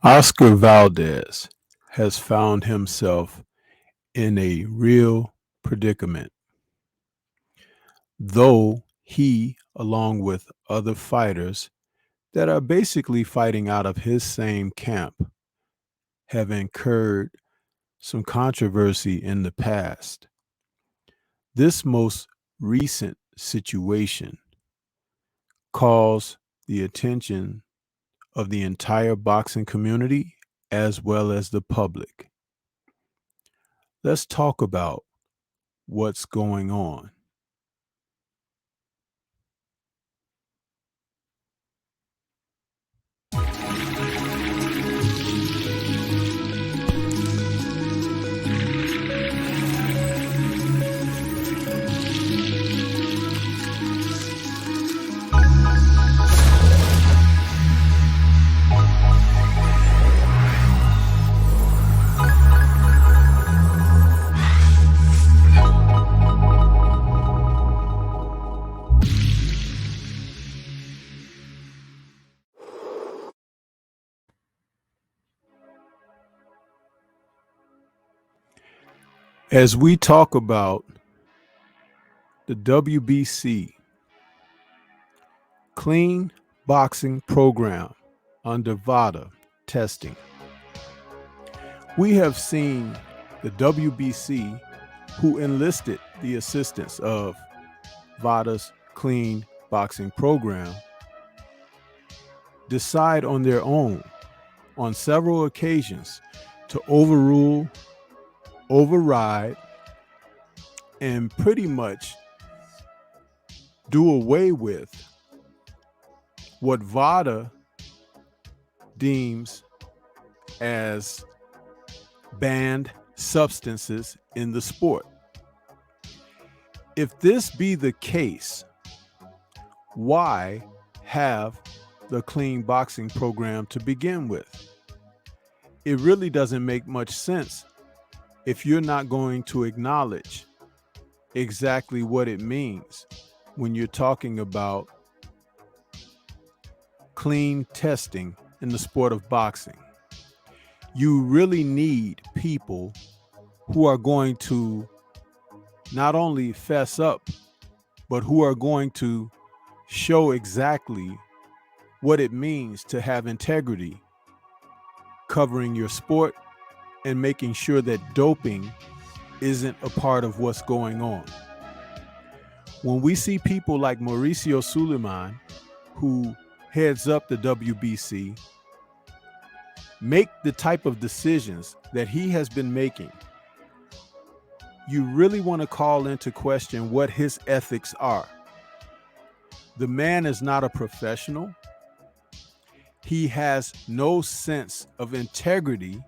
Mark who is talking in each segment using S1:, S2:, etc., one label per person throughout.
S1: Oscar Valdez has found himself in a real predicament, though he, along with other fighters that are basically fighting out of his same camp, have incurred some controversy in the past. This most recent situation calls the attention of the entire boxing community as well as the public. Let's talk about what's going on. As we talk about the WBC Clean Boxing program under VADA testing, we have seen the WBC, who enlisted the assistance of VADA's Clean Boxing program, decide on their own on several occasions to overrule, override, and pretty much do away with what VADA deems as banned substances in the sport. If this be the case, why have the clean boxing program to begin with? It really doesn't make much sense if you're not going to acknowledge exactly what it means when you're talking about clean testing in the sport of boxing. You really need people who are going to not only fess up, but who are going to show exactly what it means to have integrity covering your sport and making sure that doping isn't a part of what's going on. When we see people like Mauricio Sulaiman, who heads up the WBC, make the type of decisions that he has been making, you really want to call into question what his ethics are. The man is not a professional. He has no sense of integrity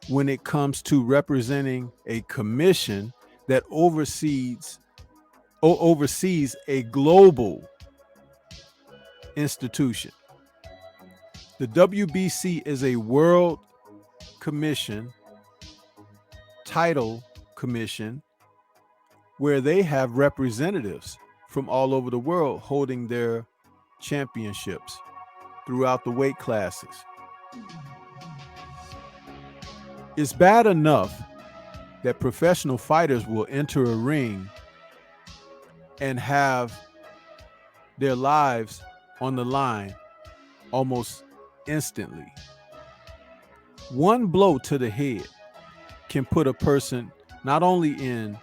S1: when it comes to representing a commission that oversees a global institution. The WBC is a world commission, title commission, where they have representatives from all over the world holding their championships throughout the weight classes. It's bad enough that professional fighters will enter a ring and have their lives on the line almost instantly. One blow to the head can put a person not only in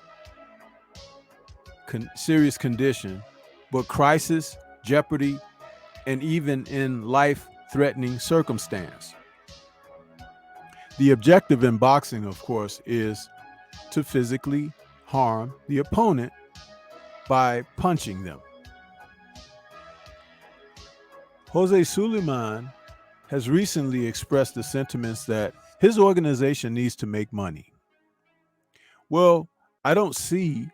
S1: serious condition, but crisis, jeopardy, and even in life-threatening circumstance. The objective in boxing, of course, is to physically harm the opponent by punching them. Jose Sulaiman has recently expressed the sentiments that his organization needs to make money. Well, I don't see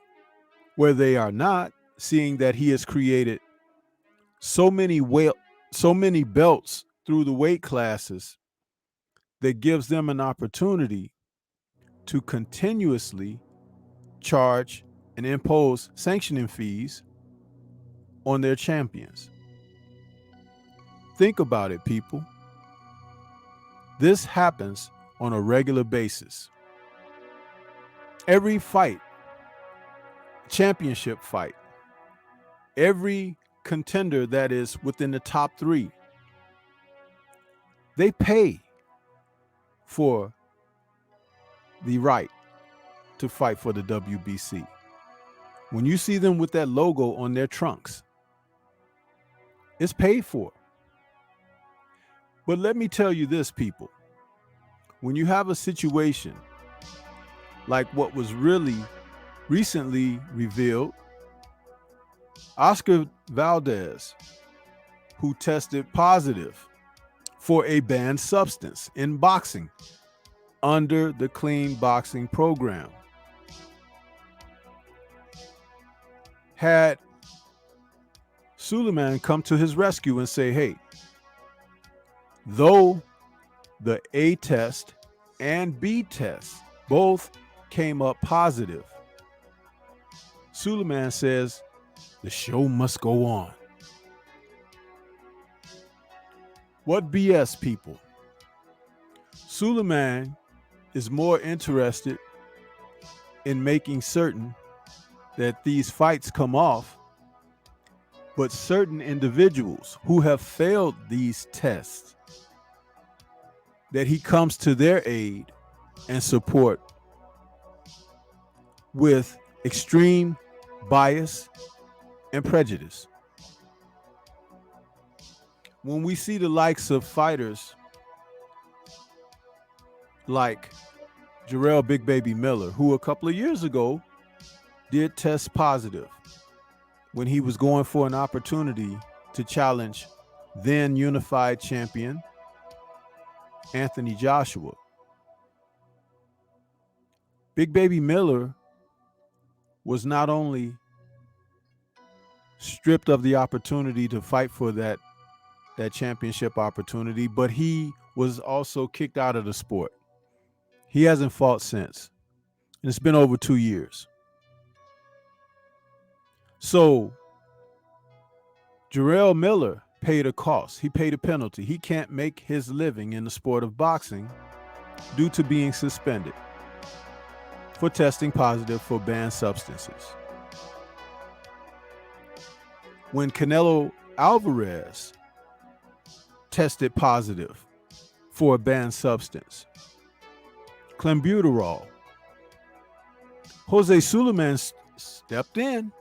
S1: where they are not, seeing that he has created so many belts through the weight classes that gives them an opportunity to continuously charge and impose sanctioning fees on their champions. Think about it, people. This happens on a regular basis. Every fight, championship fight, every contender that is within the top 3, they pay for the right to fight for the WBC. When you see them with that logo on their trunks, it's paid for. But let me tell you this, people. When you have a situation like what was really recently revealed, Oscar Valdez, who tested positive for a banned substance in boxing under the Clean Boxing program, had Sulaiman come to his rescue and say, hey, though the A test and B test both came up positive, Sulaiman says the show must go on. What BS, people? Sulaiman is more interested in making certain that these fights come off, but certain individuals who have failed these tests, that he comes to their aid and support with extreme bias and prejudice. When we see the likes of fighters like Jarrell Big Baby Miller, who a couple of years ago did test positive when he was going for an opportunity to challenge then unified champion Anthony Joshua. Big Baby Miller was not only stripped of the opportunity to fight for that championship opportunity, but he was also kicked out of the sport. He hasn't fought since. And it's been over 2 years. So Jarrell Miller paid a cost. He paid a penalty. He can't make his living in the sport of boxing due to being suspended for testing positive for banned substances. When Canelo Alvarez tested positive for a banned substance, clenbuterol, Jose Sulaiman stepped in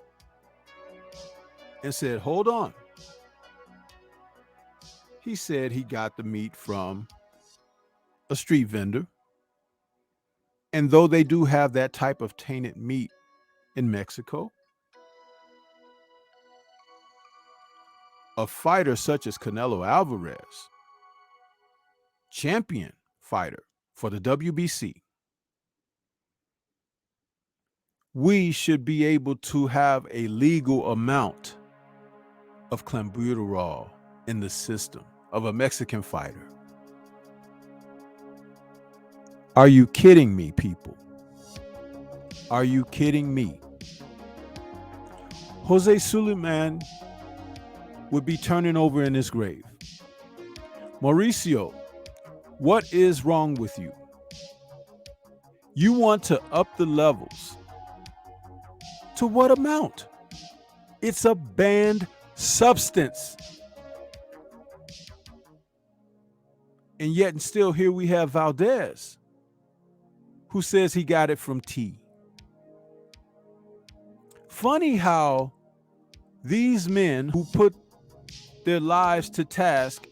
S1: and said, hold on. He said he got the meat from a street vendor. And though they do have that type of tainted meat in Mexico, a fighter such as Canelo Alvarez, champion fighter for the WBC, we should be able to have a legal amount of clenbuterol in the system of a Mexican fighter. Are you kidding me, people? Are you kidding me? Jose Sulaiman would be turning over in his grave. Mauricio, what is wrong with you? You want to up the levels. To what amount? It's a banned substance. And yet and still here we have Valdez, who says he got it from T. Funny how these men who put their lives to task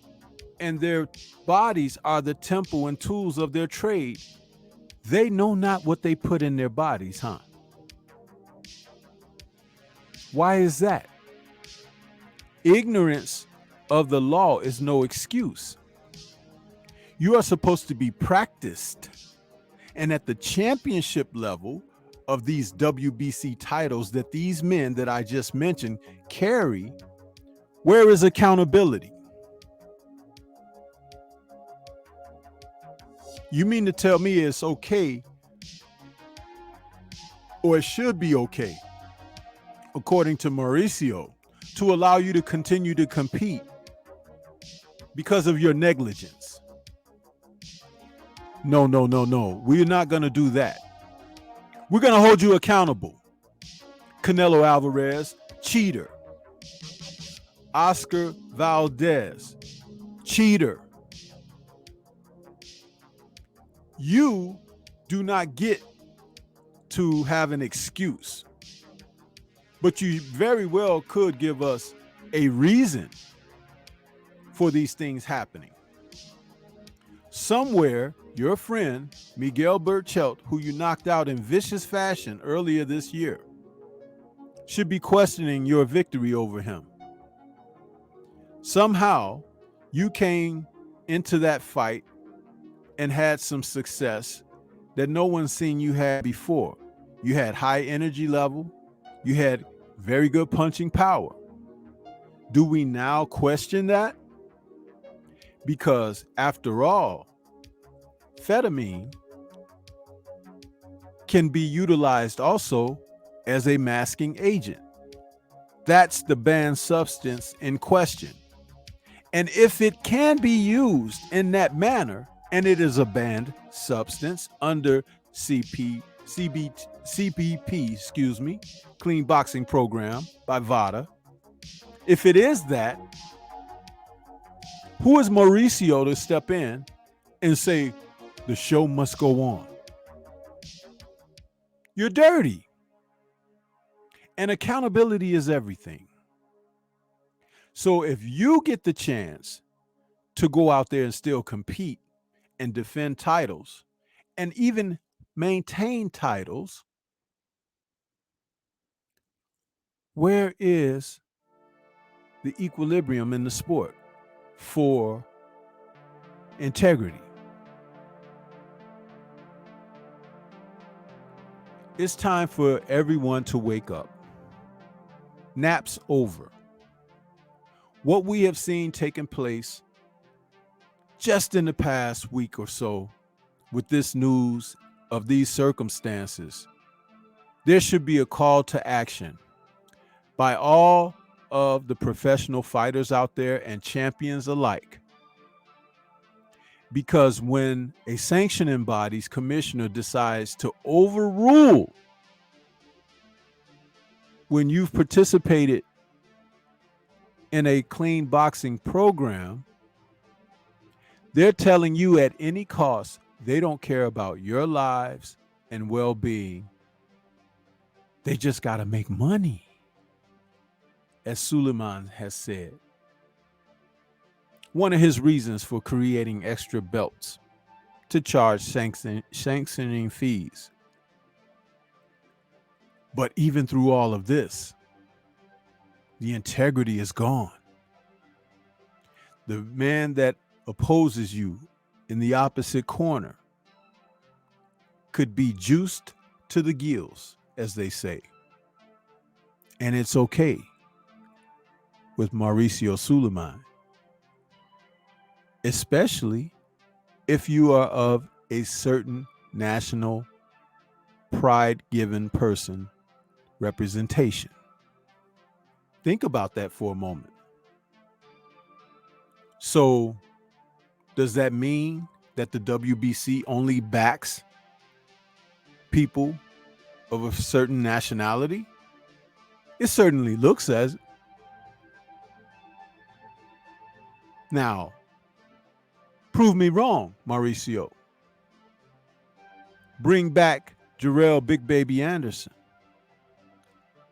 S1: and their bodies are the temple and tools of their trade, they know not what they put in their bodies, huh? Why is that? Ignorance of the law is no excuse. You are supposed to be practiced. And at the championship level of these WBC titles that these men that I just mentioned carry, where is accountability? You mean to tell me it's okay, or it should be okay, according to Mauricio, to allow you to continue to compete because of your negligence? No, no, no, no. We're not going to do that. We're going to hold you accountable. Canelo Alvarez, cheater. Oscar Valdez, cheater. You do not get to have an excuse, but you very well could give us a reason for these things happening. Somewhere, your friend, Miguel Cotto, who you knocked out in vicious fashion earlier this year, should be questioning your victory over him. Somehow, you came into that fight and had some success that no one's seen you had before. You had high energy level. You had very good punching power. Do we now question that? Because after all, amphetamine can be utilized also as a masking agent. That's the banned substance in question. And if it can be used in that manner, and it is a banned substance under CBP, Clean Boxing Program by VADA, if it is that, who is Mauricio to step in and say, the show must go on? You're dirty. And accountability is everything. So if you get the chance to go out there and still compete and defend titles and even maintain titles, where is the equilibrium in the sport for integrity? It's time for everyone to wake up. Nap's over. What we have seen taking place just in the past week or so with this news of these circumstances, there should be a call to action by all of the professional fighters out there and champions alike. Because when a sanctioning body's commissioner decides to overrule when you've participated in a clean boxing program, they're telling you at any cost they don't care about your lives and well-being. They just got to make money, as Sulaiman has said. One of his reasons for creating extra belts to charge sanctioning fees. But even through all of this, the integrity is gone. The man that opposes you in the opposite corner could be juiced to the gills, as they say. And it's okay with Mauricio Sulaiman, especially if you are of a certain national pride-given person representation. Think about that for a moment. So, does that mean that the WBC only backs people of a certain nationality? It certainly looks as it. Now, prove me wrong, Mauricio. Bring back Jarrell Big Baby Anderson.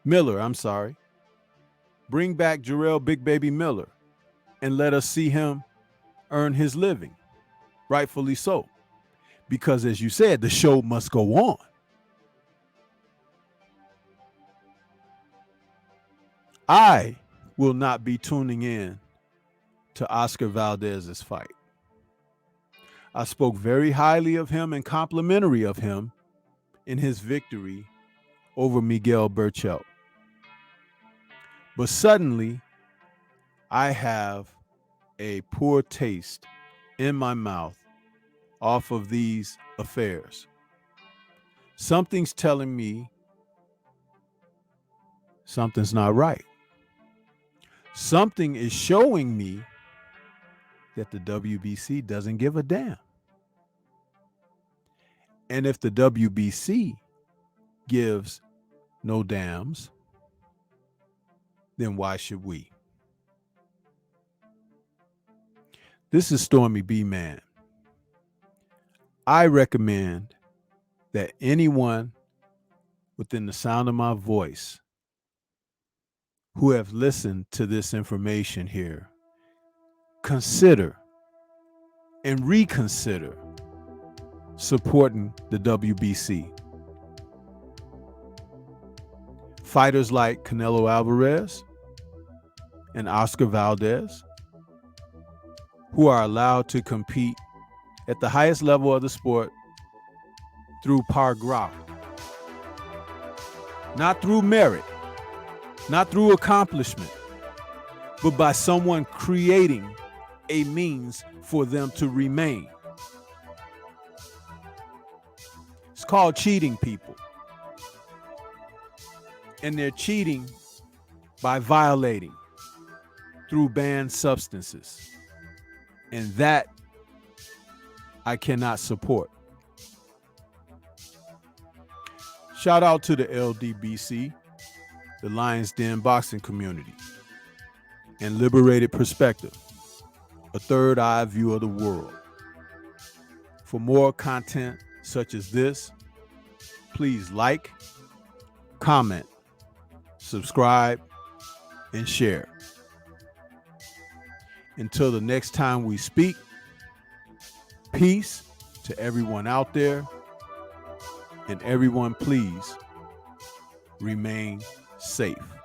S1: Miller, I'm sorry. Bring back Jarrell Big Baby Miller and let us see him earn his living. Rightfully so. Because as you said, the show must go on. I will not be tuning in to Oscar Valdez's fight. I spoke very highly of him and complimentary of him in his victory over Miguel Cotto. But suddenly, I have a poor taste in my mouth off of these affairs. Something's telling me something's not right. Something is showing me that the WBC doesn't give a damn. And if the WBC gives no damns, then why should we? This is Stormy B. Man. I recommend that anyone within the sound of my voice who have listened to this information here consider and reconsider supporting the WBC. Fighters like Canelo Alvarez and Oscar Valdez, who are allowed to compete at the highest level of the sport through par gras, not through merit, not through accomplishment, but by someone creating a means for them to remain. It's called cheating, people. And they're cheating by violating through banned substances. And that I cannot support. Shout out to the LDBC, the Lions Den boxing community, and Liberated Perspective, a third eye view of the world. For more content such as this, please like, comment, subscribe, and share. Until the next time we speak, peace to everyone out there, and everyone please remain safe.